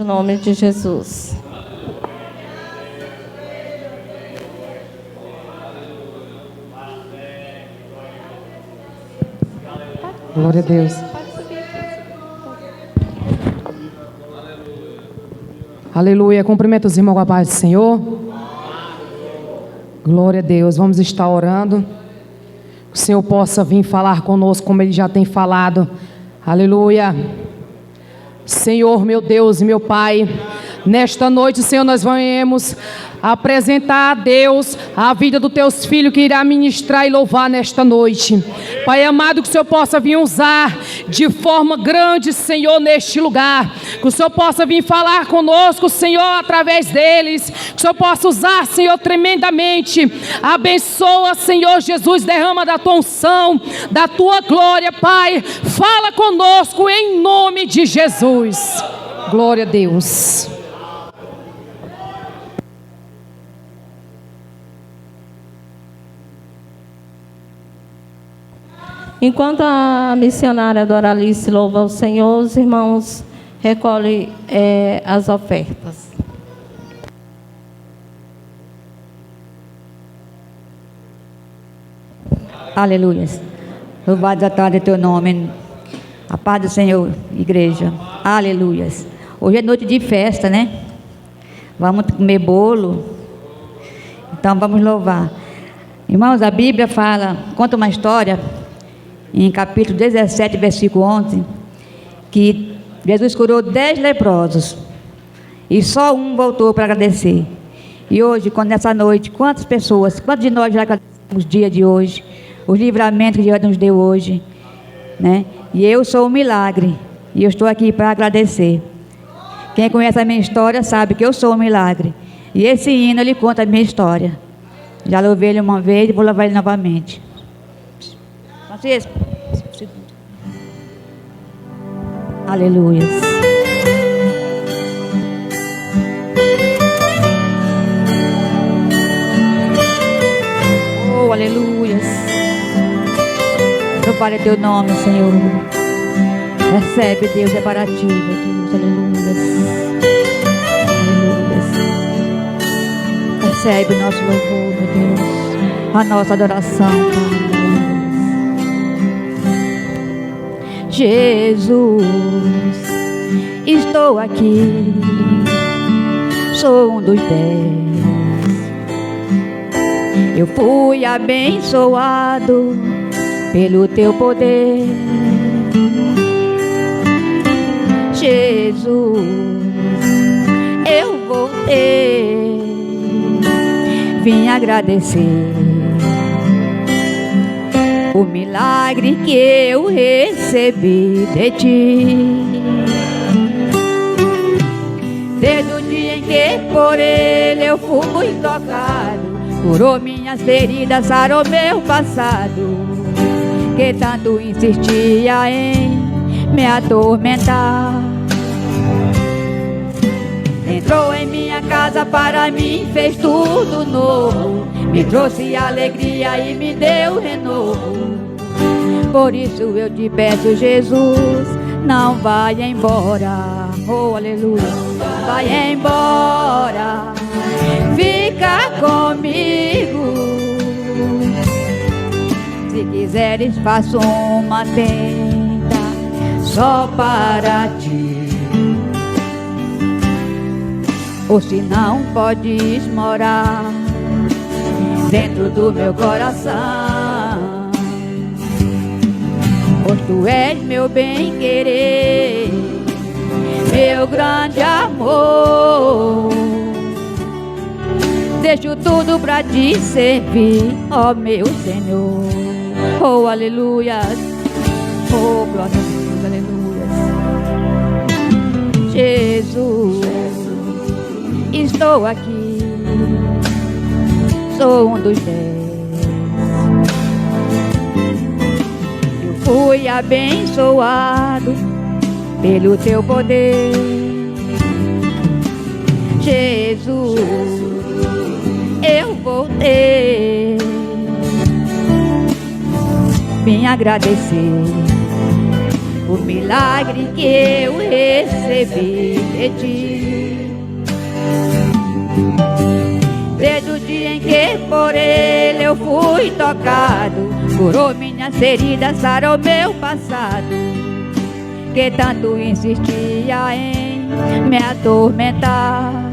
No nome de Jesus. Glória a Deus. Aleluia. Cumprimento os irmãos com a paz do Senhor. Glória a Deus. Vamos estar orando. Que o Senhor possa vir falar conosco como Ele já tem falado. Aleluia. Senhor, meu Deus e meu Pai, nesta noite, Senhor, nós vamos apresentar a Deus a vida dos teus filhos que irá ministrar e louvar nesta noite. Pai amado, que o Senhor possa vir usar de forma grande, Senhor, neste lugar. Que o Senhor possa vir falar conosco, Senhor, através deles. Que o Senhor possa usar, Senhor, tremendamente. Abençoa, Senhor Jesus, derrama da tua unção, da tua glória, Pai. Fala conosco em nome de Jesus. Glória a Deus. Enquanto a missionária Doralice louva o Senhor, os irmãos recolhem as ofertas. Aleluia. Louvado a tarde teu nome. A paz do Senhor, igreja. Aleluia. Hoje é noite de festa, né? Vamos comer bolo. Então vamos louvar. Irmãos, a Bíblia conta uma história em capítulo 17, versículo 11, que Jesus curou 10 leprosos e só um voltou para agradecer. E hoje, nessa noite, quantos de nós já agradecemos o dia de hoje, os livramentos que Deus nos deu hoje, né? E eu sou um milagre e eu estou aqui para agradecer. Quem conhece a minha história sabe que eu sou um milagre, e esse hino ele conta a minha história. Já louvei ele uma vez e vou louvar ele novamente. Aleluia. Oh, aleluia. Louvado é teu nome, Senhor. Recebe, Deus, é para ti, meu Deus. Aleluia. Aleluia. Recebe o nosso louvor, meu Deus. A nossa adoração, Pai. Jesus, estou aqui, sou um dos 10. Eu fui abençoado pelo teu poder. Jesus, eu voltei, vim agradecer o milagre que eu recebi de ti. Desde o dia em que por ele eu fui tocado, curou minhas feridas, sarou meu passado, que tanto insistia em me atormentar. Entrou em minha casa, para mim fez tudo novo, me trouxe alegria e me deu renovo. Por isso eu te peço, Jesus, não vai embora. Oh, aleluia. Vai embora, fica comigo. Se quiseres, faço uma tenda só para ti. Ou se não, podes morar dentro do meu coração, pois tu és meu bem-querer, meu grande amor. Deixo tudo pra te servir, ó meu Senhor. Oh, aleluia. Oh, glória a Deus, aleluia. Jesus, estou aqui, sou um dos 10. Eu fui abençoado pelo teu poder. Jesus, eu voltei, vim agradecer o milagre que eu recebi de ti. Desde o dia em que por ele eu fui tocado, curou minhas feridas, sarou meu passado, que tanto insistia em me atormentar.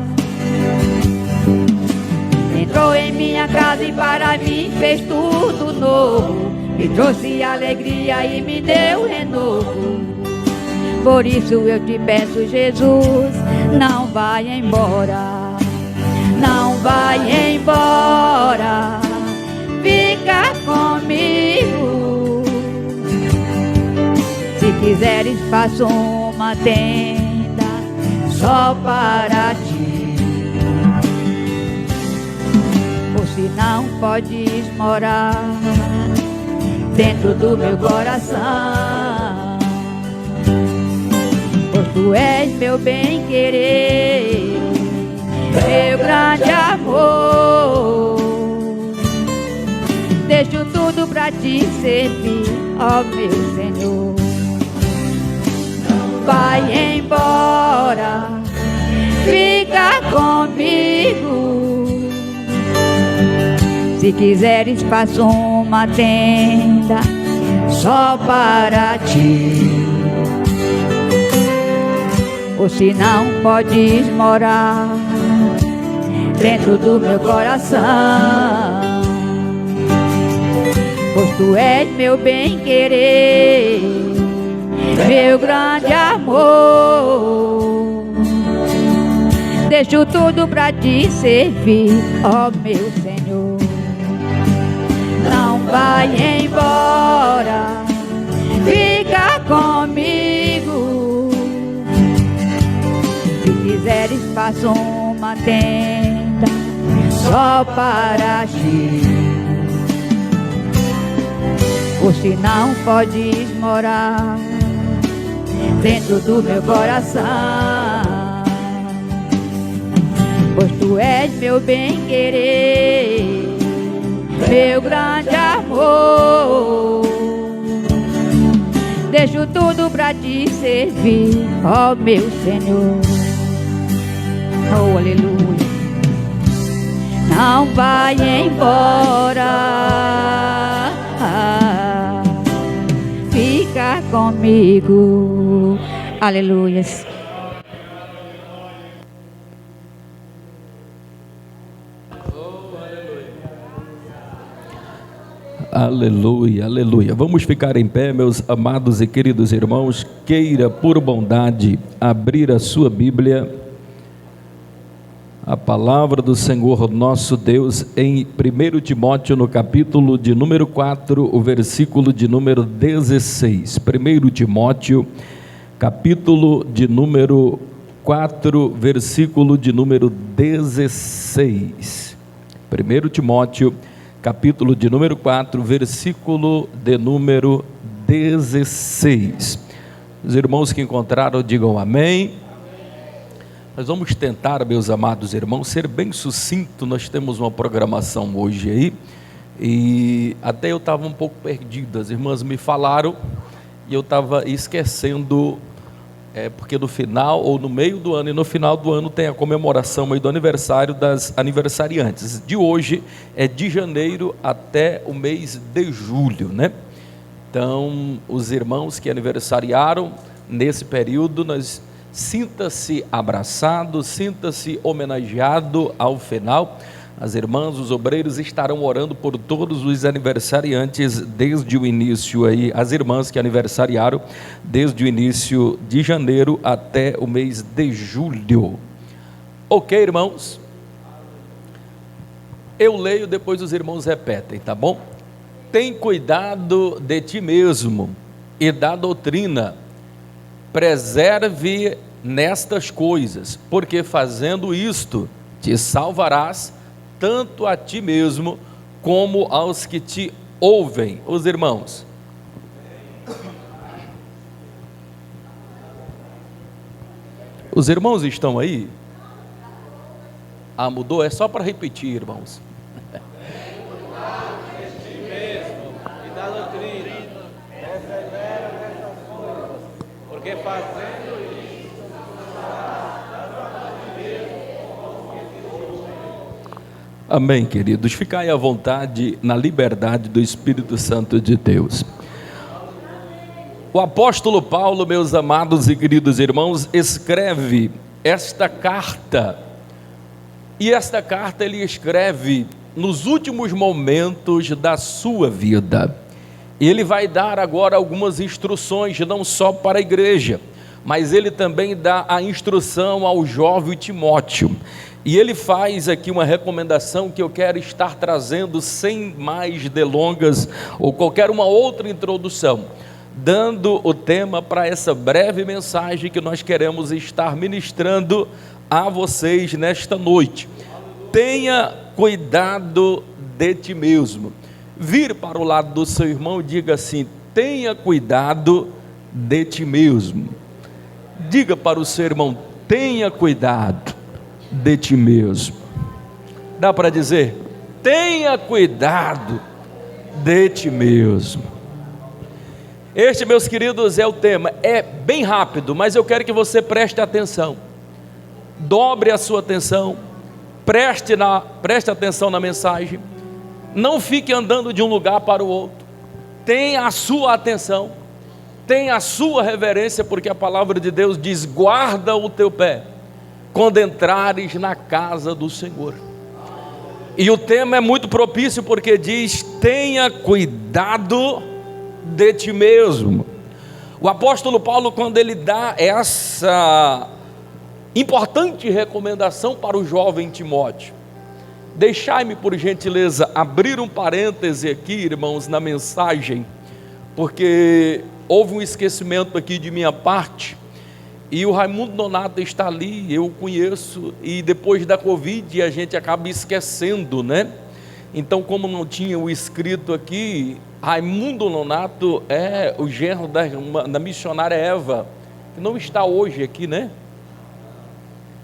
Entrou em minha casa e para mim fez tudo novo, me trouxe alegria e me deu renovo. Por isso eu te peço, Jesus, não vai embora, não vai embora, fica comigo. Se quiseres faço uma tenda só para ti, ou se não podes morar dentro do meu coração, pois tu és meu bem-querer, meu grande amor. Deixo tudo pra te servir, ó meu Senhor. Não vai embora, fica comigo. Se quiseres faço uma tenda só para ti, ou se não podes morar dentro do meu coração, pois tu és meu bem-querer, meu grande amor. Deixo tudo pra te servir, ó meu Senhor. Não vai embora, fica comigo. Se quiseres faço uma tenda só para ti, ou se não podes morar dentro do meu coração, pois tu és meu bem-querer, meu grande amor. Deixo tudo pra te servir, ó meu Senhor. Oh, aleluia. Não vai embora, fica comigo. Aleluias. Aleluia, aleluia. Vamos ficar em pé, meus amados e queridos irmãos. Queira, por bondade, abrir a sua Bíblia, a palavra do Senhor nosso Deus, em 1 Timóteo, no capítulo de número 4, o versículo de número 16. 1 Timóteo, capítulo de número 4, versículo de número 16. 1 Timóteo, capítulo de número 4, versículo de número 16. Os irmãos que encontraram, digam amém. Nós vamos tentar, meus amados irmãos, ser bem sucinto. Nós temos uma programação hoje aí, e até eu estava um pouco perdido. As irmãs me falaram e eu estava esquecendo, porque no final, ou no meio do ano e no final do ano, tem a comemoração aí do aniversário das aniversariantes. De hoje é de janeiro até o mês de julho, né? Então, os irmãos que aniversariaram nesse período, sinta-se abraçado, sinta-se homenageado ao final. As irmãs, os obreiros estarão orando por todos os aniversariantes desde o início aí, as irmãs que aniversariaram desde o início de janeiro até o mês de julho. Ok, irmãos? Eu leio, depois os irmãos repetem, tá bom? Tem cuidado de ti mesmo e da doutrina, preserve nestas coisas, porque fazendo isto te salvarás tanto a ti mesmo como aos que te ouvem. Os irmãos, os irmãos estão aí? Mudou? É só para repetir, irmãos. Amém, queridos. Ficai à vontade na liberdade do Espírito Santo de Deus. O apóstolo Paulo, meus amados e queridos irmãos, escreve esta carta. E esta carta ele escreve nos últimos momentos da sua vida. E ele vai dar agora algumas instruções, não só para a igreja, mas ele também dá a instrução ao jovem Timóteo. E ele faz aqui uma recomendação que eu quero estar trazendo sem mais delongas ou qualquer uma outra introdução, dando o tema para essa breve mensagem que nós queremos estar ministrando a vocês nesta noite. Tenha cuidado de ti mesmo. Vire para o lado do seu irmão e diga assim: tenha cuidado de ti mesmo. Diga para o seu irmão: tenha cuidado de ti mesmo. Dá para dizer? Tenha cuidado de ti mesmo. Este, meus queridos, é o tema. É bem rápido, mas eu quero que você preste atenção. Dobre a sua atenção. Preste atenção na mensagem. Não fique andando de um lugar para o outro. Tenha a sua atenção. Tenha a sua reverência, porque a palavra de Deus diz: guarda o teu pé quando entrares na casa do Senhor. E o tema é muito propício, porque diz: tenha cuidado de ti mesmo. O apóstolo Paulo, quando ele dá essa importante recomendação para o jovem Timóteo, deixai-me por gentileza abrir um parêntese aqui, irmãos, na mensagem, porque houve um esquecimento aqui de minha parte. E o Raimundo Nonato está ali, eu o conheço, e depois da Covid a gente acaba esquecendo, né? Então, como não tinha o escrito aqui, Raimundo Nonato é o genro da missionária Eva, que não está hoje aqui, né?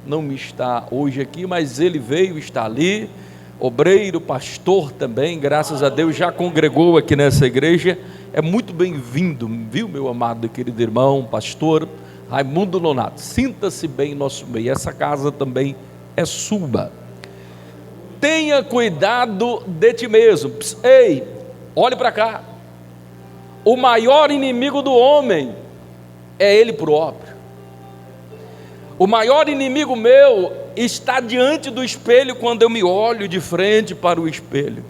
Não está hoje aqui, mas ele veio, está ali, obreiro, pastor também, graças a Deus, já congregou aqui nessa igreja, é muito bem-vindo, viu, meu amado e querido irmão, pastor Raimundo Nonato, sinta-se bem em nosso meio, essa casa também é sua. Tenha cuidado de ti mesmo. Ei, olhe para cá. O maior inimigo do homem é ele próprio. O maior inimigo meu está diante do espelho quando eu me olho de frente para o espelho.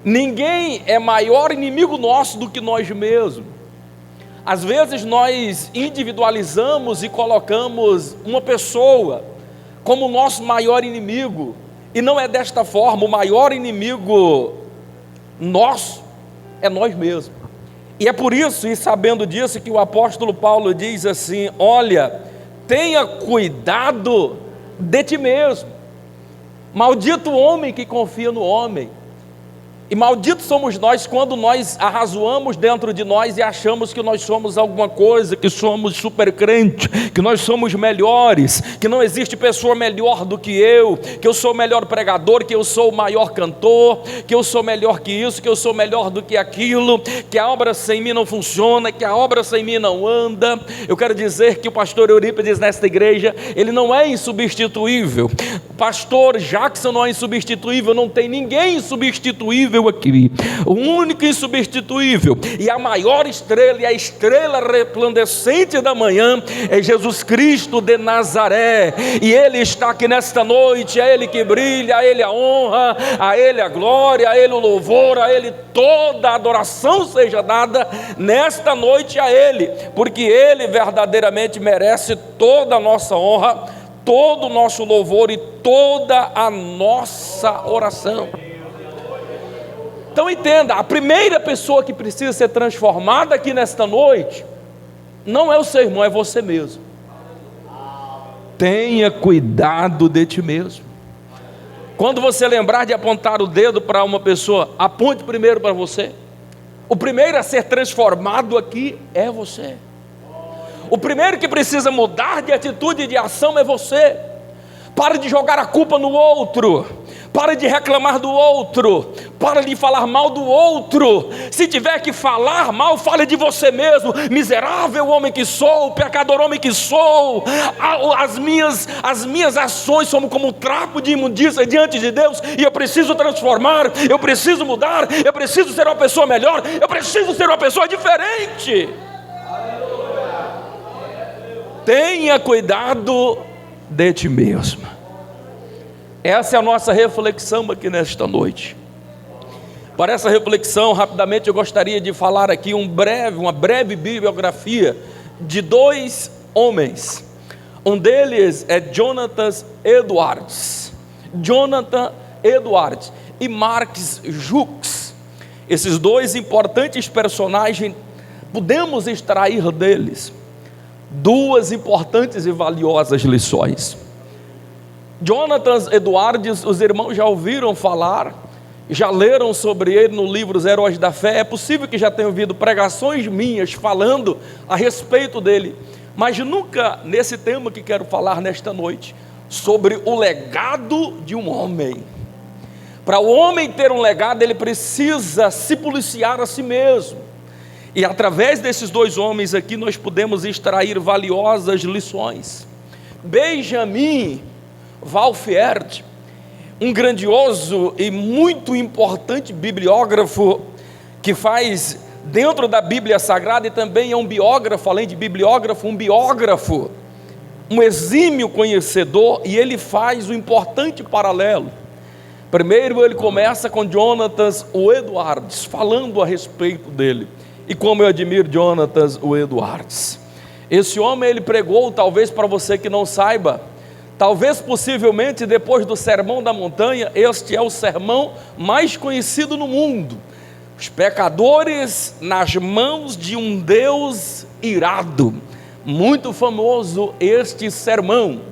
Ninguém é maior inimigo nosso do que nós mesmos. Às vezes nós individualizamos e colocamos uma pessoa como nosso maior inimigo, e não é desta forma. O maior inimigo nosso é nós mesmos. E é por isso, e sabendo disso, que o apóstolo Paulo diz assim: olha, tenha cuidado de ti mesmo. Maldito o homem que confia no homem. E malditos somos nós quando nós arrazoamos dentro de nós e achamos que nós somos alguma coisa, que somos super crente, que nós somos melhores, que não existe pessoa melhor do que eu sou o melhor pregador, que eu sou o maior cantor, que eu sou melhor que isso, que eu sou melhor do que aquilo, que a obra sem mim não funciona, que a obra sem mim não anda. Eu quero dizer que o pastor Eurípides nesta igreja, ele não é insubstituível. O pastor Jackson não é insubstituível, não tem ninguém insubstituível aqui. O único insubstituível e a maior estrela, e a estrela resplandecente da manhã, é Jesus Cristo de Nazaré. E Ele está aqui nesta noite. É Ele que brilha, a Ele a honra, a Ele a glória, a Ele o louvor, a Ele toda a adoração seja dada nesta noite a Ele, porque Ele verdadeiramente merece toda a nossa honra, todo o nosso louvor e toda a nossa oração. Então entenda, a primeira pessoa que precisa ser transformada aqui nesta noite não é o seu irmão, é você mesmo. Tenha cuidado de ti mesmo. Quando você lembrar de apontar o dedo para uma pessoa, aponte primeiro para você. O primeiro a ser transformado aqui é você. O primeiro que precisa mudar de atitude e de ação é você. Pare de jogar a culpa no outro. Para de reclamar do outro, para de falar mal do outro. Se tiver que falar mal, fale de você mesmo. Miserável homem que sou, pecador homem que sou. As minhas ações são como um trapo de imundícia diante de Deus, e eu preciso transformar, eu preciso mudar, eu preciso ser uma pessoa melhor, eu preciso ser uma pessoa diferente. Tenha cuidado de ti mesmo. Essa é a nossa reflexão aqui nesta noite. Para essa reflexão, rapidamente eu gostaria de falar aqui uma breve bibliografia de 2 homens. Um deles é Jonathan Edwards e Mark Jukes. Esses 2 importantes personagens, podemos extrair deles 2 importantes e valiosas lições. Jonathan Edwards, os irmãos já ouviram falar, já leram sobre ele no livro Os Heróis da Fé. É possível que já tenham ouvido pregações minhas falando a respeito dele, mas nunca nesse tema que quero falar nesta noite, sobre o legado de um homem. Para o homem ter um legado, ele precisa se policiar a si mesmo, e através desses 2 homens aqui nós podemos extrair valiosas lições. Benjamin Valfiert, um grandioso e muito importante bibliógrafo, que faz dentro da Bíblia Sagrada, e também é um biógrafo, além de bibliógrafo, um biógrafo, um exímio conhecedor, e ele faz um importante paralelo. Primeiro ele começa com Jonathan Edwards, falando a respeito dele, e como eu admiro Jonathan Edwards. Esse homem, ele pregou, talvez para você que não saiba, talvez possivelmente depois do Sermão da Montanha, este é o sermão mais conhecido no mundo. Os pecadores nas mãos de um Deus irado. Muito famoso este sermão.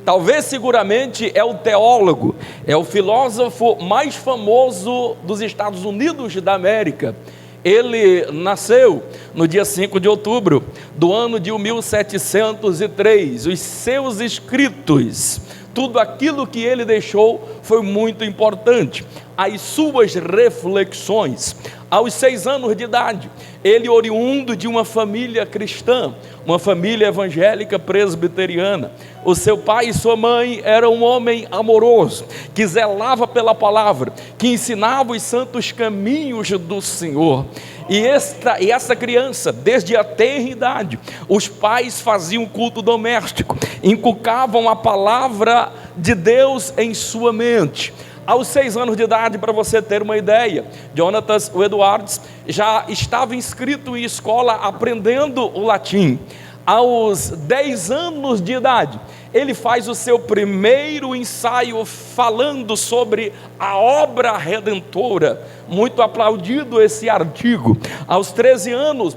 Talvez seguramente é o teólogo, é o filósofo mais famoso dos Estados Unidos da América. Ele nasceu no dia 5 de outubro do ano de 1703. Os seus escritos, tudo aquilo que ele deixou foi muito importante. As suas reflexões. Aos 6 anos de idade, ele oriundo de uma família cristã, uma família evangélica presbiteriana. O seu pai e sua mãe eram um homem amoroso, que zelava pela palavra, que ensinava os santos caminhos do Senhor. E essa criança, desde a tenra idade, os pais faziam culto doméstico, inculcavam a palavra de Deus em sua mente. Aos 6 anos de idade, para você ter uma ideia, Jonathan Edwards já estava inscrito em escola aprendendo o latim. Aos 10 anos de idade, ele faz o seu primeiro ensaio falando sobre a obra redentora. Muito aplaudido esse artigo. Aos 12 anos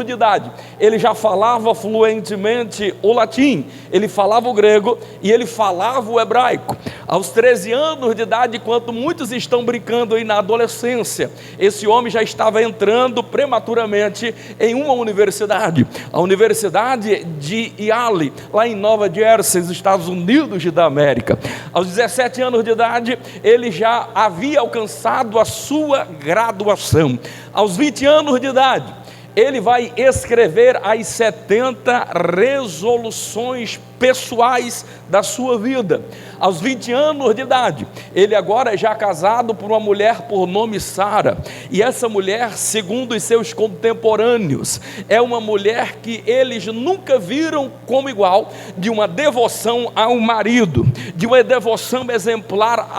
de idade, ele já falava fluentemente o latim, ele falava o grego e ele falava o hebraico. Aos 13 anos de idade, enquanto muitos estão brincando aí na adolescência, esse homem já estava entrando prematuramente em uma universidade, a Universidade de Yale, lá em Nova Jersey, nos Estados Unidos da América. Aos 17 anos de idade, ele já havia alcançado a sua graduação. Aos 20 anos de idade, ele vai escrever as 70 resoluções pessoais da sua vida. Aos 20 anos de idade, ele agora é já casado por uma mulher por nome Sara, e essa mulher, segundo os seus contemporâneos, é uma mulher que eles nunca viram como igual, de uma devoção ao marido, de uma devoção exemplar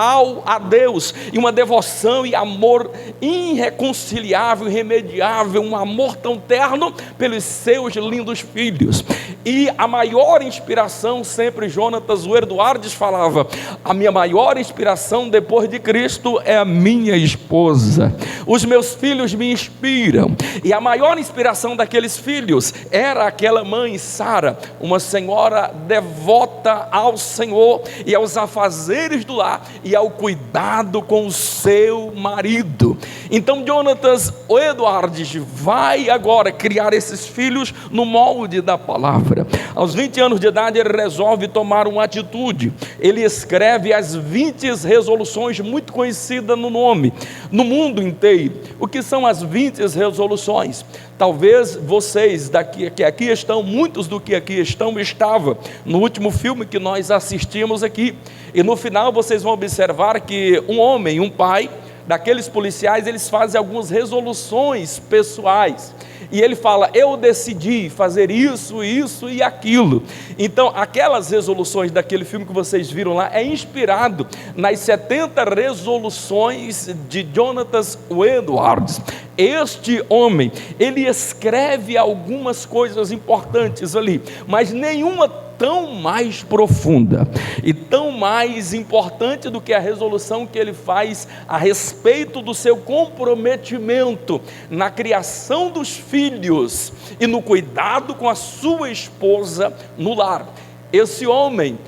a Deus, e uma devoção e amor irreconciliável, irremediável, um amor tão terno pelos seus lindos filhos. E a maior inspiração, sempre Jonathan Edwards falava, a minha maior inspiração depois de Cristo é a minha esposa. Os meus filhos me inspiram, e a maior inspiração daqueles filhos era aquela mãe Sara, uma senhora devota ao Senhor e aos afazeres do lar e ao cuidado com o seu marido. Então Jonatas Edwards vai agora criar esses filhos no molde da palavra. Aos 20 anos de idade ele resolve tomar uma atitude. Ele escreve as 20 resoluções, muito conhecidas no nome, no mundo inteiro. O que são as 20 resoluções? Talvez vocês que aqui estão, muitos do que aqui estava no último filme que nós assistimos aqui. E no final vocês vão observar que um homem, um pai daqueles policiais, eles fazem algumas resoluções pessoais. E ele fala: eu decidi fazer isso, isso e aquilo. Então, aquelas resoluções daquele filme que vocês viram lá, é inspirado nas 70 resoluções de Jonatas Edwards. Este homem, ele escreve algumas coisas importantes ali, mas nenhuma tão mais profunda e tão mais importante do que a resolução que ele faz a respeito do seu comprometimento na criação dos filhos e no cuidado com a sua esposa no lar. Esse homem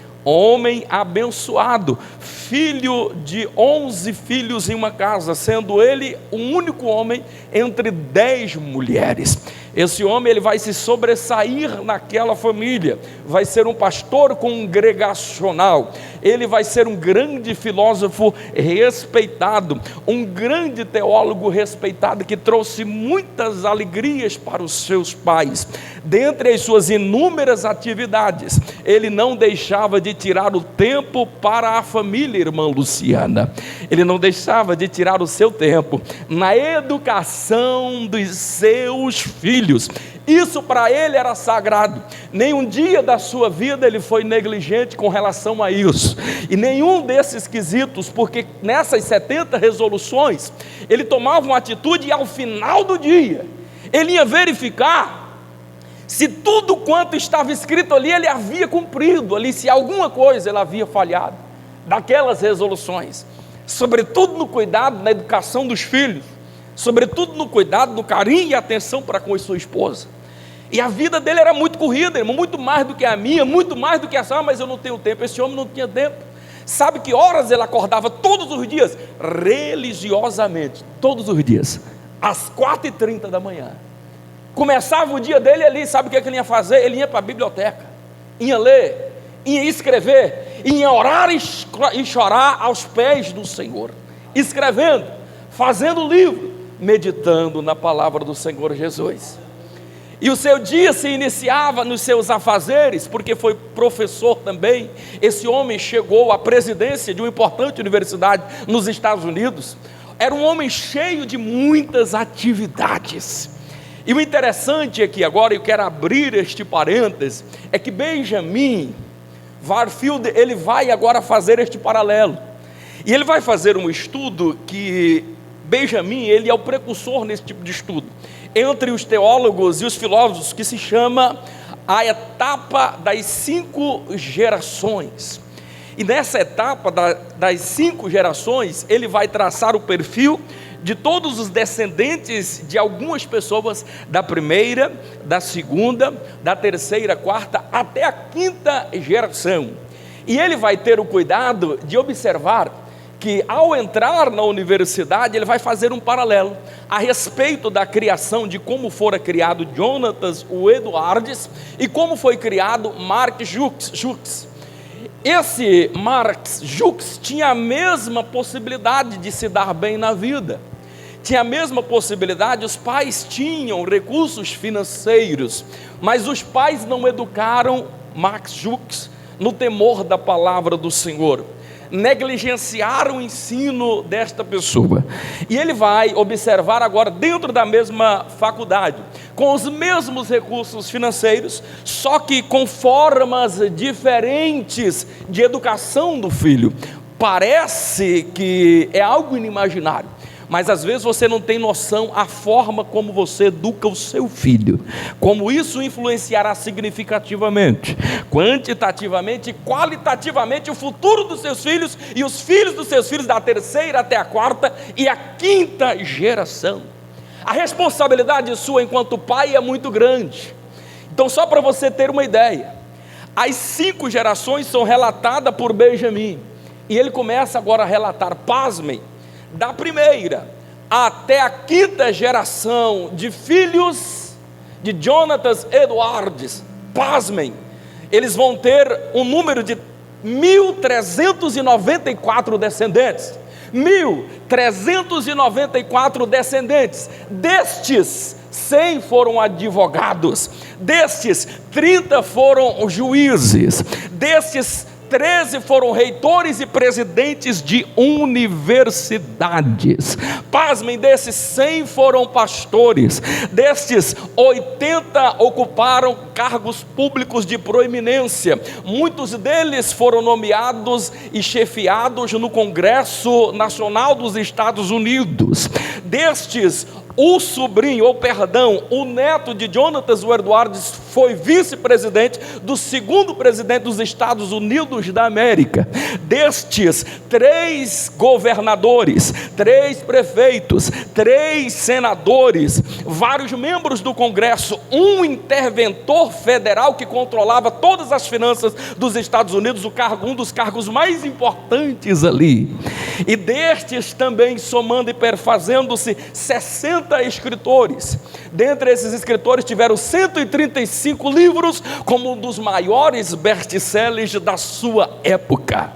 abençoado, filho de 11 filhos em uma casa, sendo ele o único homem entre 10 mulheres. Esse homem, ele vai se sobressair naquela família, vai ser um pastor congregacional, ele vai ser um grande filósofo respeitado, um grande teólogo respeitado, que trouxe muitas alegrias para os seus pais. Dentre as suas inúmeras atividades, ele não deixava de tirar o tempo para a família, irmã Luciana. Ele não deixava de tirar o seu tempo na educação dos seus filhos. Isso para ele era sagrado. Nenhum dia da sua vida ele foi negligente com relação a isso, e nenhum desses quesitos, porque nessas 70 resoluções ele tomava uma atitude, e ao final do dia ele ia verificar se tudo quanto estava escrito ali ele havia cumprido ali, se alguma coisa ele havia falhado daquelas resoluções, sobretudo no cuidado, na educação dos filhos, sobretudo no cuidado, no carinho e atenção para com a sua esposa. E a vida dele era muito corrida, irmão, muito mais do que a minha, muito mais do que a sua. Mas eu não tenho tempo. Esse homem não tinha tempo. Sabe que horas ele acordava todos os dias? Religiosamente, todos os dias, às 4h30 da manhã. Começava o dia dele ali, sabe o que ele ia fazer? Ele ia para a biblioteca, ia ler, ia escrever, ia orar e chorar aos pés do Senhor, escrevendo, fazendo livro, meditando na palavra do Senhor Jesus. E o seu dia se iniciava nos seus afazeres, porque foi professor também. Esse homem chegou à presidência de uma importante universidade nos Estados Unidos. Era um homem cheio de muitas atividades. E o interessante é que agora eu quero abrir este parênteses, é que Benjamin Warfield, ele vai agora fazer este paralelo. E ele vai fazer um estudo que Benjamin, ele é o precursor nesse tipo de estudo, entre os teólogos e os filósofos, que se chama a etapa das 5 gerações. E nessa etapa das 5 gerações, ele vai traçar o perfil de todos os descendentes de algumas pessoas, da primeira, da segunda, da terceira, quarta, até a 5ª geração. E ele vai ter o cuidado de observar que ao entrar na universidade, ele vai fazer um paralelo a respeito da criação, de como fora criado Jonatas Edwards e como foi criado Mark Jukes. Esse Mark Jukes tinha a mesma possibilidade de se dar bem na vida, tinha a mesma possibilidade. Os pais tinham recursos financeiros, mas os pais não educaram Mark Jukes no temor da palavra do Senhor, negligenciaram o ensino desta pessoa. E ele vai observar agora, dentro da mesma faculdade, com os mesmos recursos financeiros, só que com formas diferentes de educação do filho. Parece que é algo inimaginável, mas às vezes você não tem noção a forma como você educa o seu filho, como isso influenciará significativamente, quantitativamente e qualitativamente o futuro dos seus filhos e os filhos dos seus filhos, da terceira até a 4ª e a 5ª geração. A responsabilidade sua enquanto pai é muito grande. Então, só para você ter uma ideia, as 5 gerações são relatadas por Benjamin, e ele começa agora a relatar, pasmem, da primeira até a quinta geração de filhos de Jonatas Edwards, pasmem, eles vão ter um número de 1.394 descendentes. 1.394 descendentes. Destes, 100 foram advogados. Destes, 30 foram juízes. Destes, 13 foram reitores e presidentes de universidades. Pasmem, desses 100 foram pastores. Destes, 80 ocuparam cargos públicos de proeminência. Muitos deles foram nomeados e chefiados no Congresso Nacional dos Estados Unidos. Destes, o neto de Jonatas Edwards foi vice-presidente do segundo presidente dos Estados Unidos da América. Destes, 3 governadores, 3 prefeitos, 3 senadores, vários membros do Congresso, um interventor federal que controlava todas as finanças dos Estados Unidos, um dos cargos mais importantes ali. E destes também, somando e perfazendo-se, 60 escritores. Dentre esses escritores tiveram 135 livros como um dos maiores best-sellers da sua época.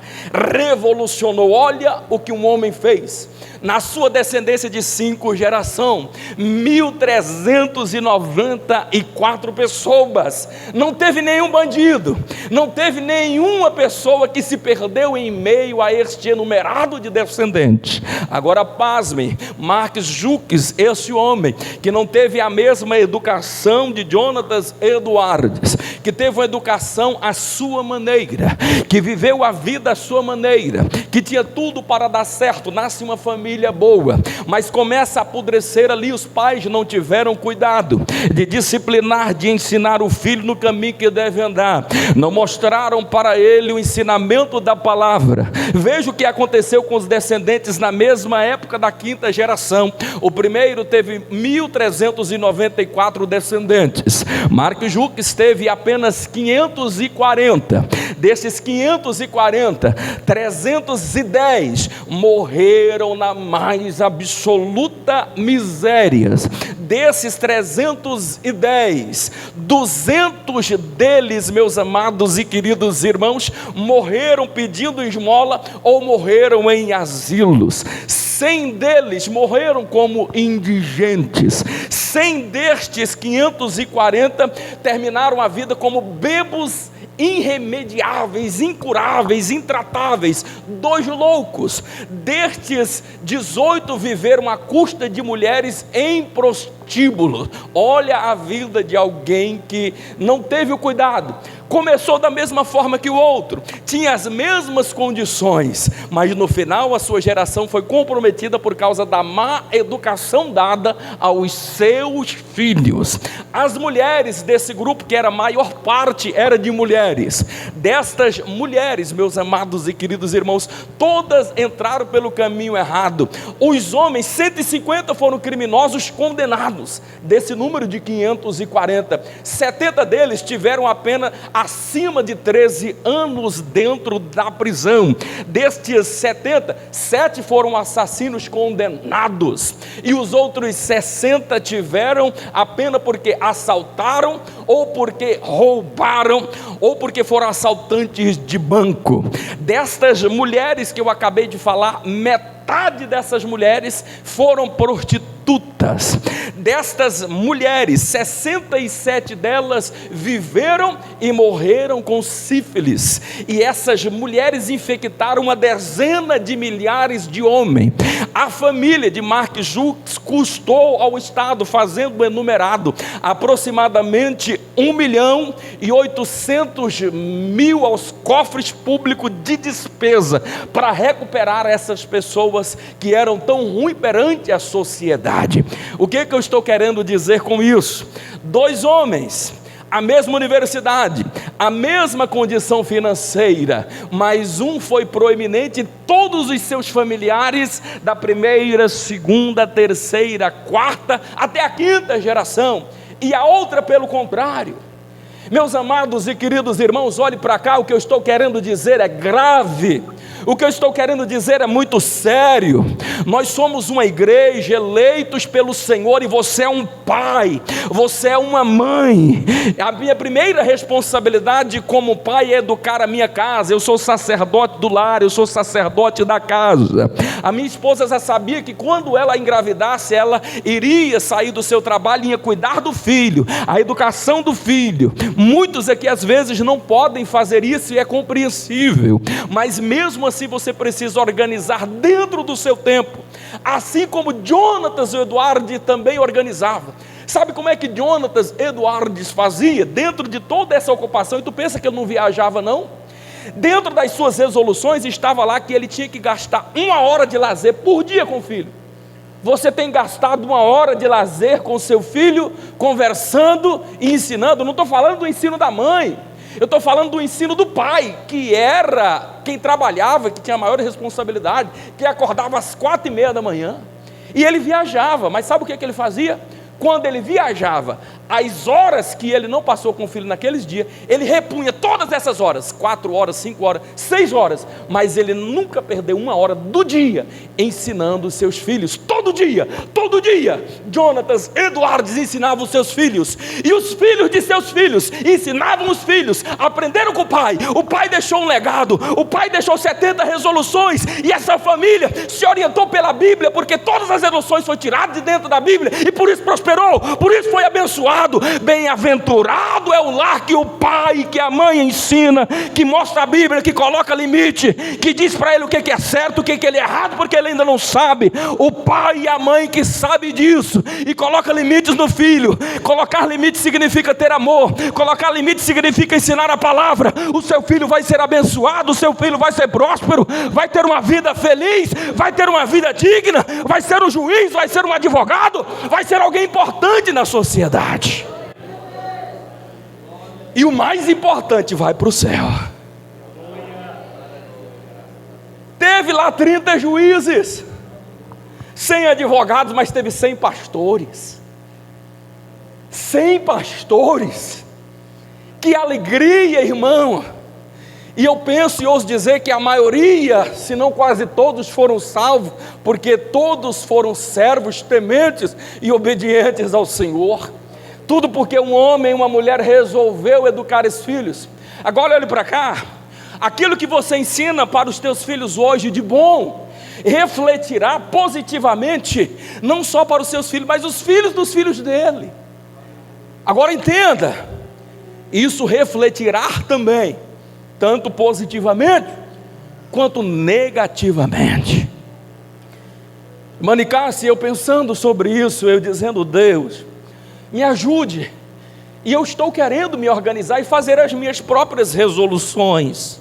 Revolucionou. Olha o que um homem fez. Na sua descendência de 5 gerações, 1.394 pessoas. Não teve nenhum bandido, não teve nenhuma pessoa que se perdeu em meio a este enumerado de descendentes. Agora pasmem, Mark Jukes, esse homem que não teve a mesma educação de Jonatas Edwards, que teve uma educação à sua maneira, que viveu a vida à sua maneira, que tinha tudo para dar certo, nasce uma família boa, mas começa a apodrecer ali. Os pais não tiveram cuidado de disciplinar, de ensinar o filho no caminho que deve andar, não mostraram para ele o ensinamento da palavra. Veja o que aconteceu com os descendentes na mesma época da quinta geração. O primeiro teve 1.394 descendentes. Mark Jukes teve apenas 540. Desses 540, 310 morreram na mais absoluta miséria. Desses 310, 200 deles, meus amados e queridos irmãos, morreram pedindo esmola ou morreram em asilos. 100 deles morreram como indigentes. 100 destes 540 terminaram a vida como bebos irremediáveis, incuráveis, intratáveis, 2 loucos. Destes, 18 viveram à custa de mulheres em prostíbulo. Olha a vida de alguém que não teve o cuidado. Começou da mesma forma que o outro, tinha as mesmas condições, mas no final a sua geração foi comprometida por causa da má educação dada aos seus filhos. As mulheres desse grupo, que era a maior parte, era de mulheres. Destas mulheres, meus amados e queridos irmãos, todas entraram pelo caminho errado. Os homens, 150 foram criminosos condenados. Desse número de 540, 70 deles tiveram a pena acima de 13 anos dentro da prisão. Destes 70, 7 foram assassinos condenados, e os outros 60 tiveram a pena porque assaltaram, ou porque roubaram, ou porque foram assaltantes de banco. Destas mulheres que eu acabei de falar, metade dessas mulheres foram prostitutas. Destas mulheres, 67 delas viveram e morreram com sífilis, e essas mulheres infectaram uma dezena de milhares de homens. A família de Mark Jukes custou ao Estado, fazendo o enumerado, aproximadamente 1.800.000 aos cofres públicos de despesa para recuperar essas pessoas que eram tão ruins perante a sociedade. O que eu estou querendo dizer com isso? 2 homens, a mesma universidade, a mesma condição financeira, mas um foi proeminente em todos os seus familiares, da primeira, segunda, terceira, quarta, até a quinta geração, e a outra pelo contrário. Meus amados e queridos irmãos, olhe para cá, o que eu estou querendo dizer é grave. O que eu estou querendo dizer é muito sério. Nós somos uma igreja, eleitos pelo Senhor, e você é um pai, você é uma mãe. A minha primeira responsabilidade como pai é educar a minha casa. Eu sou sacerdote do lar, eu sou sacerdote da casa. A minha esposa já sabia que quando ela engravidasse, ela iria sair do seu trabalho e ia cuidar do filho, a educação do filho. Muitos aqui às vezes não podem fazer isso e é compreensível, mas mesmo assim você precisa organizar dentro do seu tempo, assim como Jonatas Edwards também organizava. Sabe como é que Jonatas Edwards fazia dentro de toda essa ocupação? E tu pensa que ele não viajava não? Dentro das suas resoluções estava lá que ele tinha que gastar 1 hora de lazer por dia com o filho. Você tem gastado 1 hora de lazer com seu filho, conversando e ensinando? Não estou falando do ensino da mãe, eu estou falando do ensino do pai, que era quem trabalhava, que tinha a maior responsabilidade, que acordava às 4h30 da manhã, e ele viajava. Mas sabe o que ele fazia? Quando ele viajava, as horas que ele não passou com o filho naqueles dias, ele repunha todas essas horas, 4 horas, 5 horas, 6 horas, mas ele nunca perdeu 1 hora do dia, ensinando os seus filhos. Todo dia, Jonatas Edwards ensinava os seus filhos, e os filhos de seus filhos ensinavam os filhos, aprenderam com o pai deixou um legado, o pai deixou 70 resoluções, e essa família se orientou pela Bíblia, porque todas as resoluções foram tiradas de dentro da Bíblia, e por isso prosperou, por isso foi abençoado. Bem-aventurado é o lar que o pai, que a mãe ensina, que mostra a Bíblia, que coloca limite, que diz para ele o que é certo, o que é errado, porque ele ainda não sabe. O pai e a mãe que sabe disso e coloca limites no filho. Colocar limites significa ter amor, colocar limites significa ensinar a palavra. O seu filho vai ser abençoado, o seu filho vai ser próspero, vai ter uma vida feliz, vai ter uma vida digna, vai ser um juiz, vai ser um advogado, vai ser alguém importante na sociedade. E o mais importante, vai para o céu. Teve lá 30 juízes, 100 advogados, mas teve 100 pastores. 100 pastores. Que alegria, irmão. E eu penso e ouso dizer que a maioria, se não quase todos, foram salvos, porque todos foram servos tementes e obedientes ao Senhor. Tudo porque um homem e uma mulher resolveu educar os filhos. Agora olhe para cá. Aquilo que você ensina para os teus filhos hoje de bom, refletirá positivamente, não só para os seus filhos, mas os filhos dos filhos dele. Agora entenda, isso refletirá também, tanto positivamente, quanto negativamente. Manicassi, eu pensando sobre isso, eu dizendo, Deus, me ajude, e eu estou querendo me organizar e fazer as minhas próprias resoluções.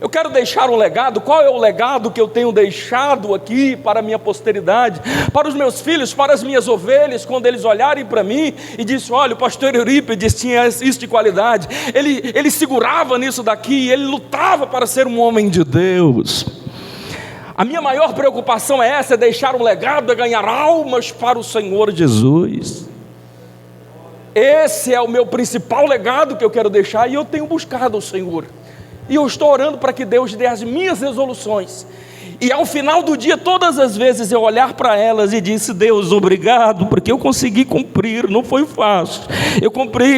Eu quero deixar um legado. Qual é o legado que eu tenho deixado aqui para a minha posteridade, para os meus filhos, para as minhas ovelhas, quando eles olharem para mim e dizem, olha, o pastor Eurípides tinha isso de qualidade, ele segurava nisso daqui, ele lutava para ser um homem de Deus. A minha maior preocupação é essa, é deixar um legado, é ganhar almas para o Senhor Jesus. Esse é o meu principal legado que eu quero deixar, e eu tenho buscado ao Senhor, e eu estou orando para que Deus dê as minhas resoluções, e ao final do dia, todas as vezes eu olhar para elas e disse, Deus, obrigado, porque eu consegui cumprir, não foi fácil, eu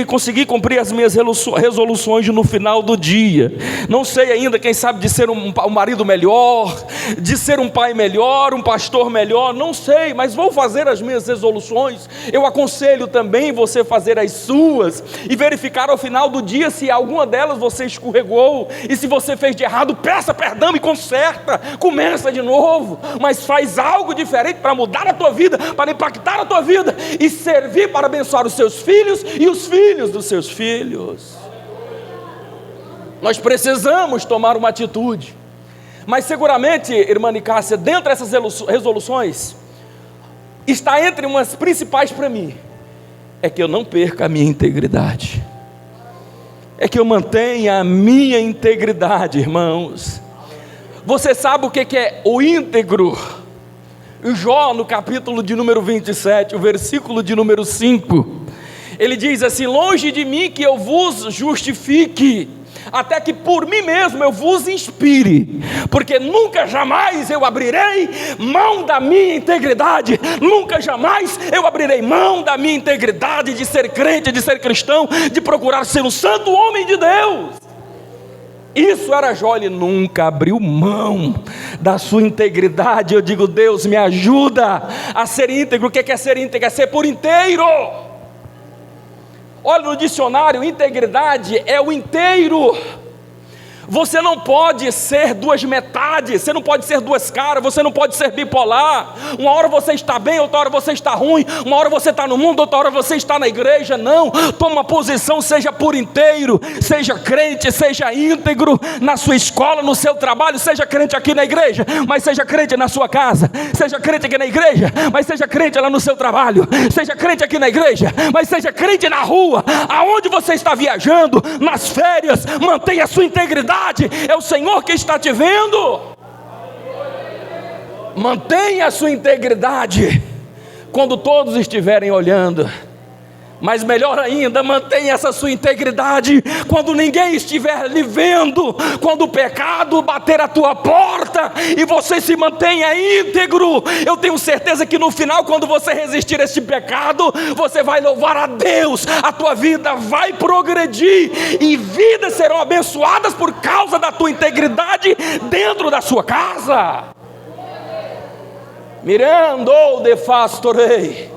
consegui cumprir as minhas resoluções no final do dia. Não sei ainda, quem sabe, de ser um marido melhor, de ser um pai melhor, um pastor melhor, não sei, mas vou fazer as minhas resoluções. Eu aconselho também você fazer as suas, e verificar ao final do dia, se alguma delas você escorregou, e se você fez de errado, peça perdão e conserta, começa de novo, mas faz algo diferente para mudar a tua vida, para impactar a tua vida, e servir para abençoar os seus filhos, e os filhos dos seus filhos. Nós precisamos tomar uma atitude, mas seguramente, irmã Nicássia, dentro dessas resoluções, está entre umas principais para mim, é que eu não perca a minha integridade, é que eu mantenha a minha integridade, irmãos. Você sabe o que é o íntegro? Jó, no capítulo de número 27, o versículo de número 5, ele diz assim, longe de mim que eu vos justifique, até que por mim mesmo eu vos inspire, porque nunca jamais eu abrirei mão da minha integridade, nunca jamais eu abrirei mão da minha integridade de ser crente, de ser cristão, de procurar ser um santo homem de Deus. Isso era Jó, ele nunca abriu mão da sua integridade. Eu digo, Deus me ajuda a ser íntegro. O que é ser íntegro? É ser por inteiro. Olha no dicionário, integridade é o inteiro. Você não pode ser duas metades, você não pode ser duas caras, você não pode ser bipolar. Uma hora você está bem, outra hora você está ruim. Uma hora você está no mundo, outra hora você está na igreja. Não, toma uma posição, seja por inteiro, seja crente, seja íntegro na sua escola, no seu trabalho. Seja crente aqui na igreja, mas seja crente na sua casa. Seja crente aqui na igreja, mas seja crente lá no seu trabalho. Seja crente aqui na igreja, mas seja crente na rua, aonde você está viajando, nas férias. Mantenha a sua integridade. É o Senhor que está te vendo. Mantenha a sua integridade quando todos estiverem olhando. Mas melhor ainda, mantenha essa sua integridade quando ninguém estiver lhe vendo. Quando o pecado bater a tua porta e você se mantenha íntegro, eu tenho certeza que no final, quando você resistir a este pecado, você vai louvar a Deus. A tua vida vai progredir e vidas serão abençoadas por causa da tua integridade dentro da sua casa. Mirando de fastorei.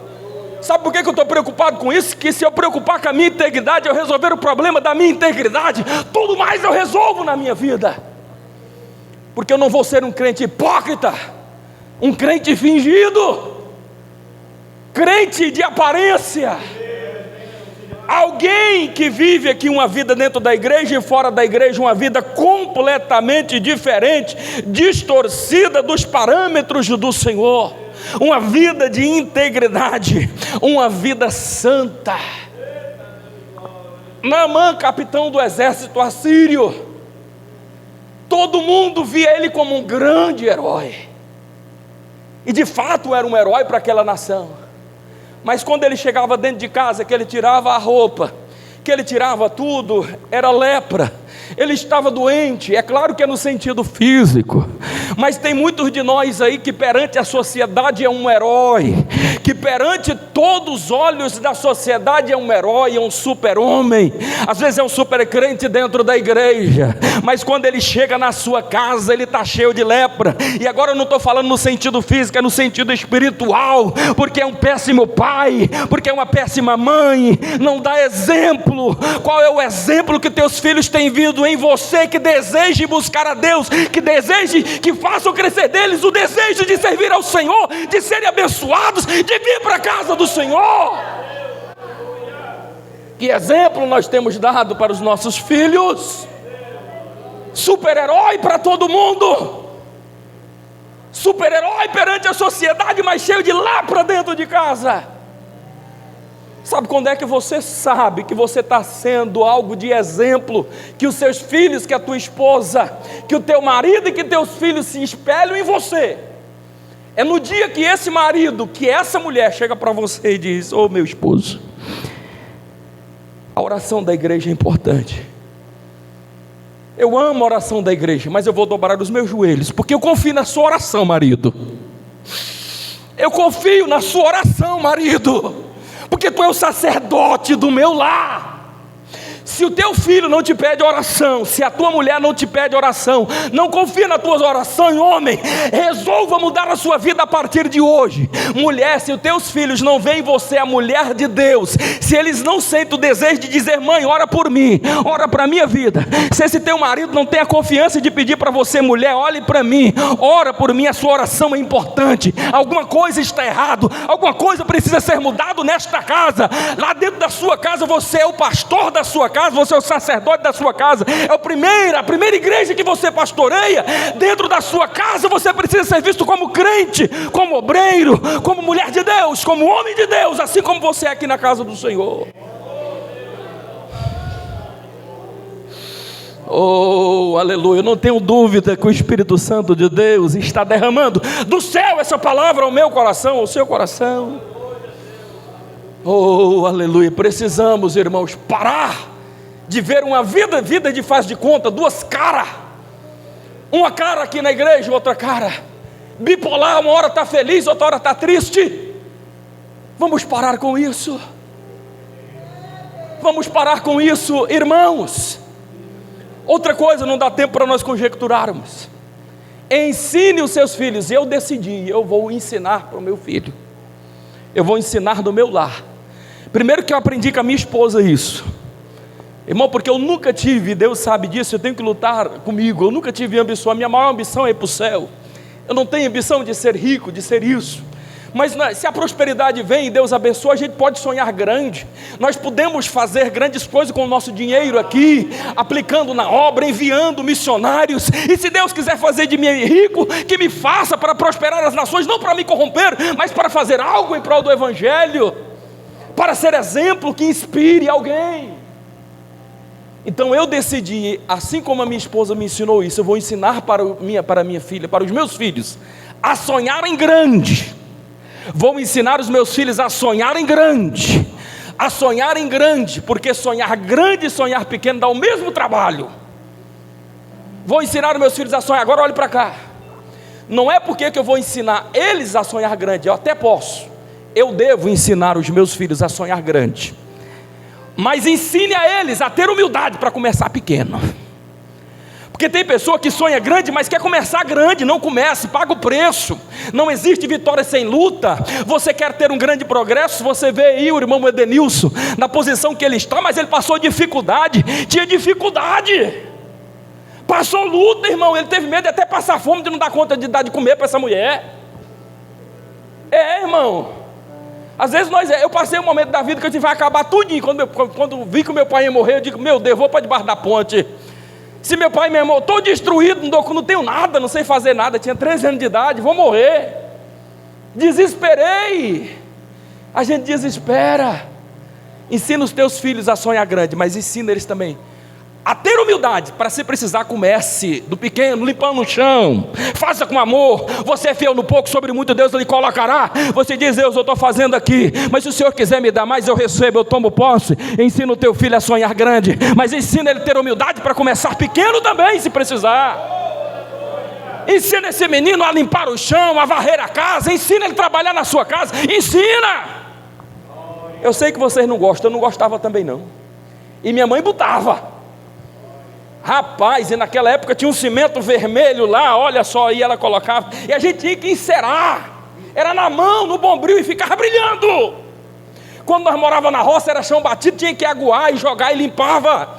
Sabe por que eu estou preocupado com isso? Que se eu preocupar com a minha integridade, eu resolver o problema da minha integridade, tudo mais eu resolvo na minha vida. Porque eu não vou ser um crente hipócrita, um crente fingido, crente de aparência. Alguém que vive aqui uma vida dentro da igreja e fora da igreja, uma vida completamente diferente, distorcida dos parâmetros do Senhor. Uma vida de integridade, uma vida santa. Naamã, capitão do exército assírio, todo mundo via ele como um grande herói, e de fato era um herói para aquela nação. Mas quando ele chegava dentro de casa, que ele tirava a roupa, que ele tirava tudo, era lepra. Ele estava doente, é claro que é no sentido físico, mas tem muitos de nós aí que perante a sociedade é um herói, que perante todos os olhos da sociedade é um herói, é um super-homem, às vezes é um super-crente dentro da igreja, mas quando ele chega na sua casa, ele está cheio de lepra. E agora eu não estou falando no sentido físico, é no sentido espiritual, porque é um péssimo pai, porque é uma péssima mãe, não dá exemplo. Qual é o exemplo que teus filhos têm vindo em você, que deseje buscar a Deus, que deseje, que façam crescer deles o desejo de servir ao Senhor, de serem abençoados, de vir para a casa do Senhor? Que exemplo nós temos dado para os nossos filhos? Super-herói para todo mundo, super-herói perante a sociedade, mas cheio de lepra dentro de casa. Sabe quando é que você sabe que você está sendo algo de exemplo, que os seus filhos, que a tua esposa, que o teu marido e que teus filhos se espelham em você? É no dia que esse marido, que essa mulher chega para você e diz: ô meu esposo, a oração da igreja é importante. Eu amo a oração da igreja, mas eu vou dobrar os meus joelhos, porque eu confio na sua oração, marido. Eu confio na sua oração, marido, porque tu é o sacerdote do meu lar. Se o teu filho não te pede oração, se a tua mulher não te pede oração, não confia na tua oração, homem, resolva mudar a sua vida a partir de hoje. Mulher, se os teus filhos não veem você a mulher de Deus, se eles não sentem o desejo de dizer: mãe, ora por mim, ora para a minha vida. Se esse teu marido não tem a confiança de pedir para você: mulher, olhe para mim, ora por mim, a sua oração é importante. Alguma coisa está errado, alguma coisa precisa ser mudado nesta casa. Lá dentro da sua casa, você é o pastor da sua casa, você é o sacerdote da sua casa, é a primeira igreja que você pastoreia. Dentro da sua casa você precisa ser visto como crente, como obreiro, como mulher de Deus, como homem de Deus, assim como você é aqui na casa do Senhor. Oh, aleluia, eu não tenho dúvida que o Espírito Santo de Deus está derramando do céu essa palavra ao meu coração, ao seu coração. Oh, aleluia, precisamos, irmãos, parar de ver uma vida de faz de conta, duas caras, uma cara aqui na igreja, outra cara, bipolar, uma hora está feliz, outra hora está triste. Vamos parar com isso. Vamos parar com isso, irmãos. Outra coisa, não dá tempo para nós conjecturarmos. Ensine os seus filhos. Eu decidi, eu vou ensinar para o meu filho. Eu vou ensinar no meu lar. Primeiro que eu aprendi com a minha esposa isso. Irmão, porque eu nunca tive, Deus sabe disso, eu tenho que lutar comigo. Eu nunca tive ambição, a minha maior ambição é ir para o céu. Eu não tenho ambição de ser rico, de ser isso. Mas se a prosperidade vem e Deus abençoa, a gente pode sonhar grande. Nós podemos fazer grandes coisas com o nosso dinheiro aqui, aplicando na obra, enviando missionários. E se Deus quiser fazer de mim rico, que me faça para prosperar as nações, não para me corromper, mas para fazer algo em prol do Evangelho, para ser exemplo que inspire alguém. Então eu decidi, assim como a minha esposa me ensinou isso, eu vou ensinar para a minha filha, para os meus filhos, a sonharem grande. Vou ensinar os meus filhos a sonharem grande, porque sonhar grande e sonhar pequeno dá o mesmo trabalho. Vou ensinar os meus filhos a sonhar, agora olhe para cá. Não é porque que eu vou ensinar eles a sonhar grande, eu até posso, eu devo ensinar os meus filhos a sonhar grande, mas ensine a eles a ter humildade para começar pequeno. Porque tem pessoa que sonha grande, mas quer começar grande, não comece, paga o preço. Não existe vitória sem luta. Você quer ter um grande progresso, você vê aí o irmão Edenilson, na posição que ele está, mas ele passou dificuldade, tinha dificuldade, passou luta, irmão, ele teve medo de até passar fome, de não dar conta de dar de comer para essa mulher. Irmão, às vezes eu passei um momento da vida que eu tive que acabar tudinho, quando vi que o meu pai ia morrer, eu digo, meu Deus, vou para debaixo da ponte. Se meu pai e meu irmão, estou destruído, não tenho nada, não sei fazer nada, tinha 13 anos de idade, vou morrer. Desesperei. A gente desespera. Ensina os teus filhos a sonhar grande, mas ensina eles também a ter humildade, para se precisar comece do pequeno, limpando o chão, faça com amor. Você é fiel no pouco, sobre muito Deus lhe colocará. Você diz, Deus, eu estou fazendo aqui, mas se o Senhor quiser me dar mais, eu recebo, eu tomo posse. Ensina o teu filho a sonhar grande, mas ensina ele a ter humildade para começar pequeno também, se precisar. Ensina esse menino a limpar o chão, a varrer a casa, ensina ele a trabalhar na sua casa, ensina. Eu sei que vocês não gostam, eu não gostava também não, e minha mãe botava. Rapaz, e naquela época tinha um cimento vermelho lá, olha só, aí ela colocava, e a gente tinha que encerar, era na mão, no bombril, e ficava brilhando. Quando nós morávamos na roça, era chão batido, tinha que aguar e jogar e limpava.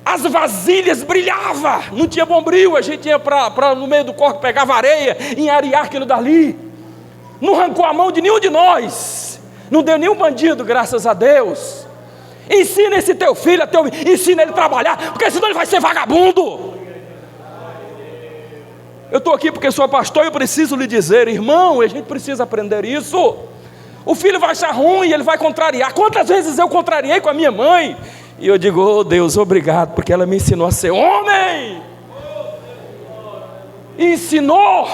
As vasilhas brilhavam, não tinha bombril, a gente ia no meio do corpo, pegava areia, em arear aquilo dali. Não arrancou a mão de nenhum de nós, não deu nenhum bandido, graças a Deus. Ensina esse teu filho, ensina ele a trabalhar, porque senão ele vai ser vagabundo. Eu estou aqui porque sou pastor e eu preciso lhe dizer, irmão, a gente precisa aprender isso. O filho vai achar ruim, ele vai contrariar. Quantas vezes eu contrariei com a minha mãe? E eu digo, oh Deus, obrigado, porque ela me ensinou a ser homem. Ensinou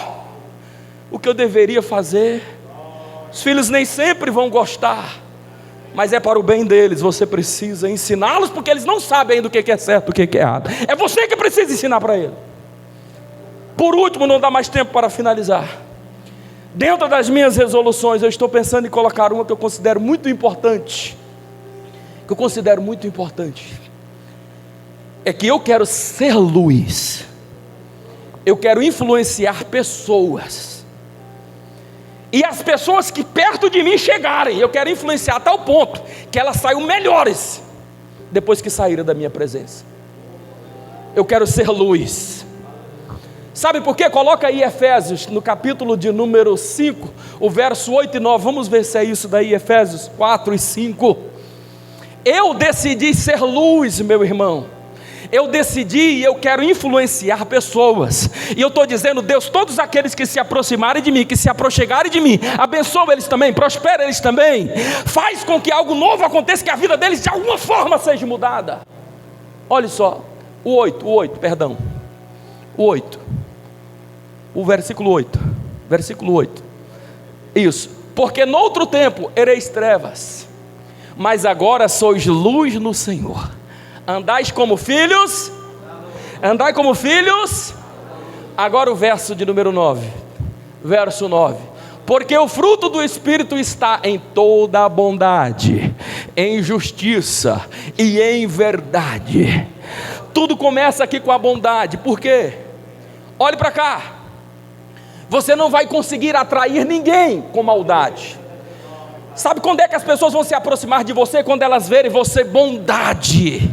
o que eu deveria fazer. Os filhos nem sempre vão gostar, mas é para o bem deles. Você precisa ensiná-los, porque eles não sabem ainda o que é certo, o que é errado. É você que precisa ensinar para eles. Por último, não dá mais tempo para finalizar. Dentro das minhas resoluções, eu estou pensando em colocar uma que eu considero muito importante. É que eu quero ser luz. Eu quero influenciar pessoas. E as pessoas que perto de mim chegarem, eu quero influenciar a tal ponto que elas saiam melhores depois que saíram da minha presença. Eu quero ser luz. Sabe por quê? Coloca aí Efésios, no capítulo de número 5, o verso 8 e 9. Vamos ver se é isso daí, Efésios 4 e 5. Eu decidi ser luz, meu irmão. Eu decidi e eu quero influenciar pessoas. E eu estou dizendo, Deus, todos aqueles que se aproximarem de mim, que se aproximarem de mim, abençoa eles também, prospera eles também. Faz com que algo novo aconteça, que a vida deles de alguma forma seja mudada. Olha só, o 8, o versículo 8. Isso, porque noutro tempo ereis trevas, mas agora sois luz no Senhor. Andais como filhos. Andai como filhos. Agora o verso de número 9. Verso 9. Porque o fruto do Espírito está em toda a bondade, em justiça e em verdade. Tudo começa aqui com a bondade. Por quê? Olhe para cá. Você não vai conseguir atrair ninguém com maldade. Sabe quando é que as pessoas vão se aproximar de você? Quando elas verem você bondade,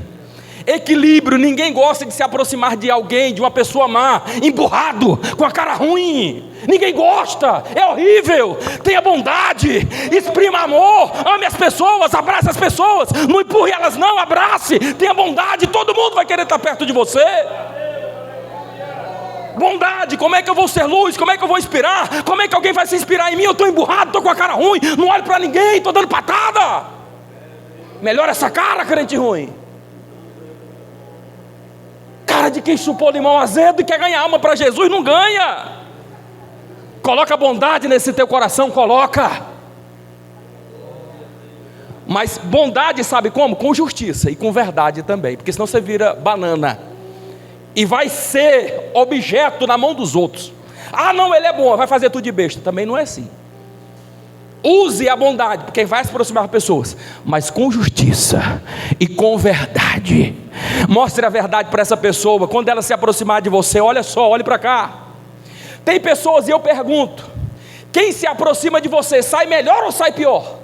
equilíbrio. Ninguém gosta de se aproximar de alguém, de uma pessoa má, emburrado, com a cara ruim. Ninguém gosta, é horrível. Tenha bondade, exprima amor, ame as pessoas, abrace as pessoas, não empurre elas não, abrace. Tenha bondade, todo mundo vai querer estar perto de você. Bondade, como é que eu vou ser luz? Como é que eu vou inspirar? Como é que alguém vai se inspirar em mim? Eu estou emburrado, estou com a cara ruim, não olho para ninguém, estou dando patada. Melhora essa cara, crente ruim. Cara de quem chupou limão azedo e quer ganhar alma para Jesus, não ganha. Coloca bondade nesse teu coração, coloca. Mas bondade sabe como? Com justiça e com verdade também, porque senão você vira banana e vai ser objeto na mão dos outros. Ah não, ele é bom, vai fazer tudo de besta. Também não é assim. Use a bondade, porque vai se aproximar de pessoas, mas com justiça e com verdade. Mostre a verdade para essa pessoa. Quando ela se aproximar de você, olha só, olhe para cá. Tem pessoas, e eu pergunto, quem se aproxima de você sai melhor ou sai pior?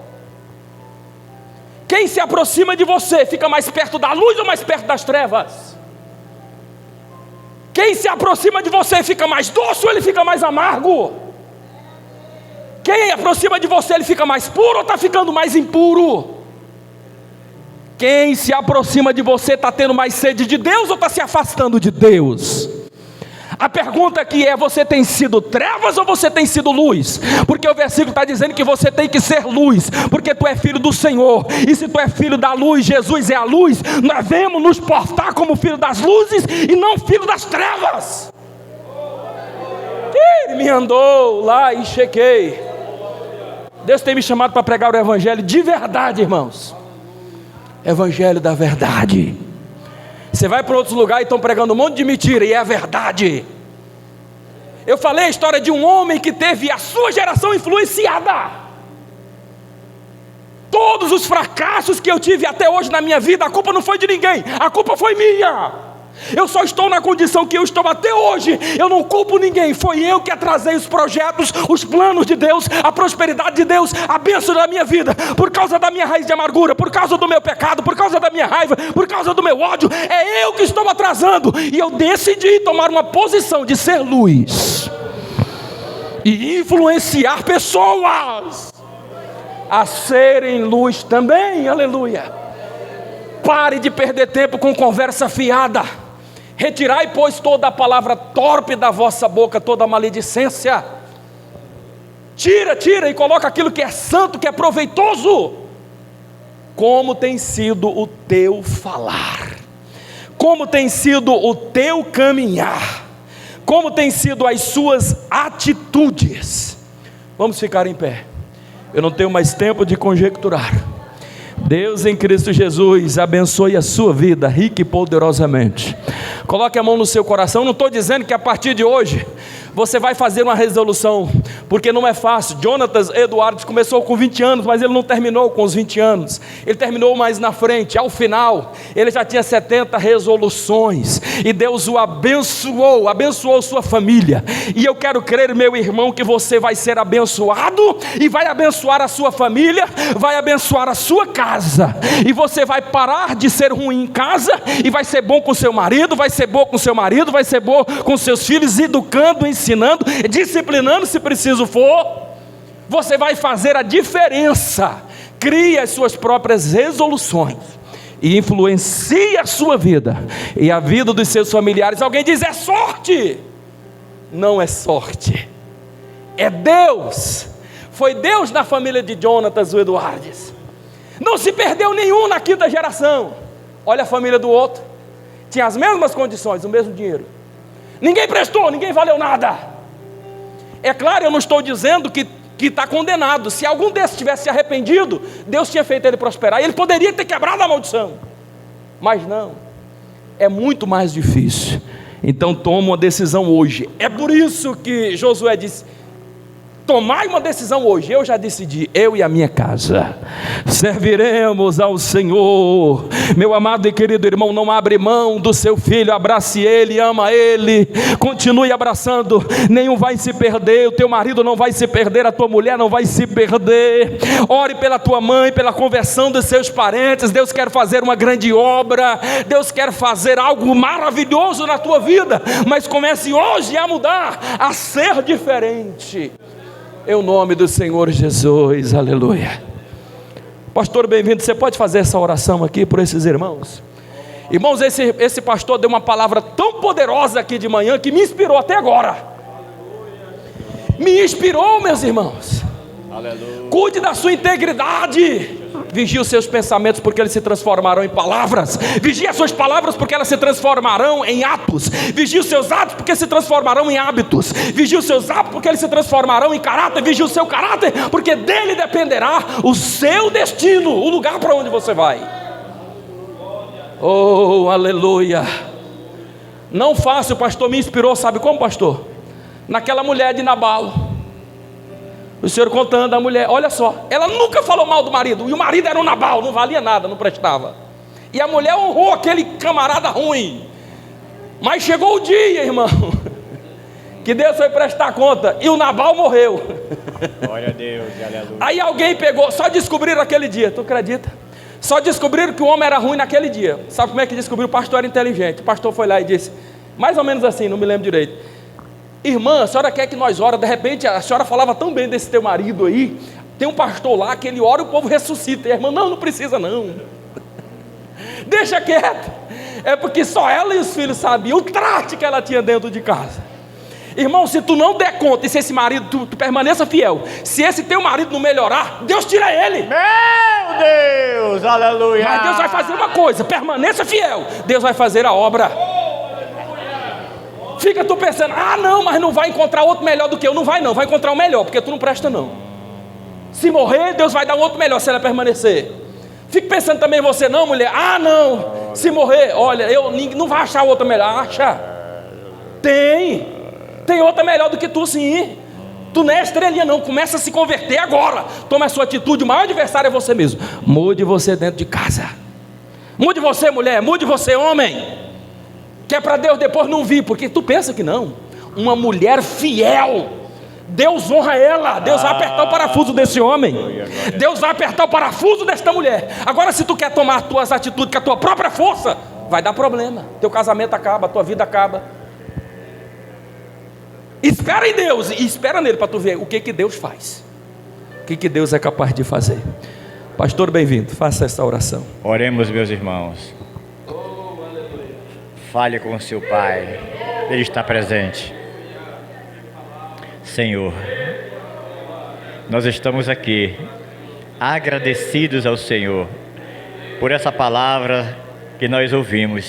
Quem se aproxima de você fica mais perto da luz ou mais perto das trevas? Quem se aproxima de você fica mais doce ou ele fica mais amargo? Quem aproxima de você ele fica mais puro ou está ficando mais impuro? Quem se aproxima de você está tendo mais sede de Deus ou está se afastando de Deus? A pergunta aqui é: você tem sido trevas ou você tem sido luz? Porque o versículo está dizendo que você tem que ser luz, porque tu é filho do Senhor. E se tu é filho da luz, Jesus é a luz, nós devemos nos portar como filho das luzes e não filho das trevas. Ele me andou lá e chequei. Deus tem me chamado para pregar o evangelho de verdade, irmãos. Evangelho da verdade. Você vai para outros lugares e estão pregando um monte de mentira, e é a verdade. Eu falei a história de um homem que teve a sua geração influenciada. Todos os fracassos que eu tive até hoje na minha vida, a culpa não foi de ninguém, a culpa foi minha. Eu só estou na condição que eu estou até hoje. Eu não culpo ninguém, foi eu que atrasei os projetos, os planos de Deus, a prosperidade de Deus, a bênção da minha vida, por causa da minha raiz de amargura, por causa do meu pecado, por causa da minha raiva, por causa do meu ódio. É eu que estou atrasando, e eu decidi tomar uma posição de ser luz e influenciar pessoas a serem luz também. Aleluia. Pare de perder tempo com conversa fiada. Retirai, pois, toda a palavra torpe da vossa boca, toda a maledicência. Tira e coloca aquilo que é santo, que é proveitoso. Como tem sido o teu falar? Como tem sido o teu caminhar? Como tem sido as suas atitudes? Vamos ficar em pé. Eu não tenho mais tempo de conjecturar. Deus em Cristo Jesus abençoe a sua vida rica e poderosamente. Coloque a mão no seu coração. Não estou dizendo que a partir de hoje você vai fazer uma resolução, porque não é fácil. Jonatas Edwards começou com 20 anos, mas ele não terminou com os 20 anos. Ele terminou mais na frente. Ao final, ele já tinha 70 resoluções. E Deus o abençoou sua família. E eu quero crer, meu irmão, que você vai ser abençoado, e vai abençoar a sua família, vai abençoar a sua casa. E você vai parar de ser ruim em casa, e vai ser bom com seu marido, vai ser bom com seu marido, vai ser bom com seus filhos, educando, ensinando, disciplinando se preciso for. Você vai fazer a diferença. Crie as suas próprias resoluções e influencie a sua vida e a vida dos seus familiares. Alguém diz: é sorte. Não é sorte, é Deus. Foi Deus na família de Jonatas Edwards. Não se perdeu nenhum na quinta geração. Olha a família do outro, tinha as mesmas condições, o mesmo dinheiro. Ninguém prestou, ninguém valeu nada. É claro, eu não estou dizendo que está condenado. Se algum desses tivesse se arrependido, Deus tinha feito ele prosperar, e ele poderia ter quebrado a maldição. Mas não, é muito mais difícil. Então toma uma decisão hoje. É por isso que Josué disse: tomai uma decisão hoje. Eu já decidi, eu e a minha casa serviremos ao Senhor. Meu amado e querido irmão, não abre mão do seu filho, abrace ele, ama ele, continue abraçando. Nenhum vai se perder, o teu marido não vai se perder, a tua mulher não vai se perder. Ore pela tua mãe, pela conversão dos seus parentes. Deus quer fazer uma grande obra, Deus quer fazer algo maravilhoso na tua vida, mas comece hoje a mudar, a ser diferente, em nome do Senhor Jesus, aleluia. Pastor, bem-vindo. Você pode fazer essa oração aqui por esses irmãos? Irmãos, esse pastor deu uma palavra tão poderosa aqui de manhã que me inspirou até agora. Me inspirou, meus irmãos. Aleluia. Cuide da sua integridade. Vigie os seus pensamentos, porque eles se transformarão em palavras. Vigie as suas palavras, porque elas se transformarão em atos. Vigie os seus atos, porque se transformarão em hábitos. Vigie os seus hábitos, porque eles se transformarão em caráter. Vigie o seu caráter, porque dele dependerá o seu destino, o lugar para onde você vai. Oh, aleluia. Não fácil, o pastor me inspirou, sabe como, pastor? Naquela mulher de Nabal. O senhor contando a mulher, olha só, ela nunca falou mal do marido, e o marido era um Nabal, não valia nada, não prestava. E a mulher honrou aquele camarada ruim. Mas chegou o dia, irmão, que Deus foi prestar conta, e o Nabal morreu. Glória a Deus, aleluia. Aí alguém pegou, só descobriram aquele dia, tu acredita? Só descobriram que o homem era ruim naquele dia. Sabe como é que descobriu? O pastor era inteligente. O pastor foi lá e disse, mais ou menos assim, não me lembro direito: irmã, a senhora quer que nós ora? De repente a senhora falava tão bem desse teu marido aí, tem um pastor lá que ele ora e o povo ressuscita. E a irmã, não precisa não. Deixa quieto. É porque só ela e os filhos sabiam o trate que ela tinha dentro de casa. Irmão, se tu não der conta, e se esse marido, tu permaneça fiel, se esse teu marido não melhorar, Deus tira ele. Meu Deus, aleluia. Mas Deus vai fazer uma coisa, permaneça fiel, Deus vai fazer a obra. Fica tu pensando, não, mas não vai encontrar outro melhor do que eu. Não vai não, vai encontrar o melhor, porque tu não presta não. Se morrer, Deus vai dar um outro melhor se ela permanecer. Fique pensando também você, não, mulher, não, se morrer, olha, não vai achar outra melhor. Acha, tem outra melhor do que tu, sim. Tu não é estrelinha não, começa a se converter agora. Toma a sua atitude, o maior adversário é você mesmo. Mude você dentro de casa. Mude você, mulher, mude você, homem, que é para Deus depois não vir, porque tu pensa que não. Uma mulher fiel, Deus honra ela. Deus vai apertar o parafuso desse homem, Deus vai apertar o parafuso desta mulher. Agora, se tu quer tomar as tuas atitudes com a tua própria força, vai dar problema, teu casamento acaba, a tua vida acaba. Espera em Deus e espera nele para tu ver o que Deus faz, o que Deus é capaz de fazer. Pastor, bem-vindo, faça essa oração. Oremos, meus irmãos. Fale com o seu Pai, Ele está presente. Senhor, nós estamos aqui agradecidos ao Senhor por essa palavra que nós ouvimos.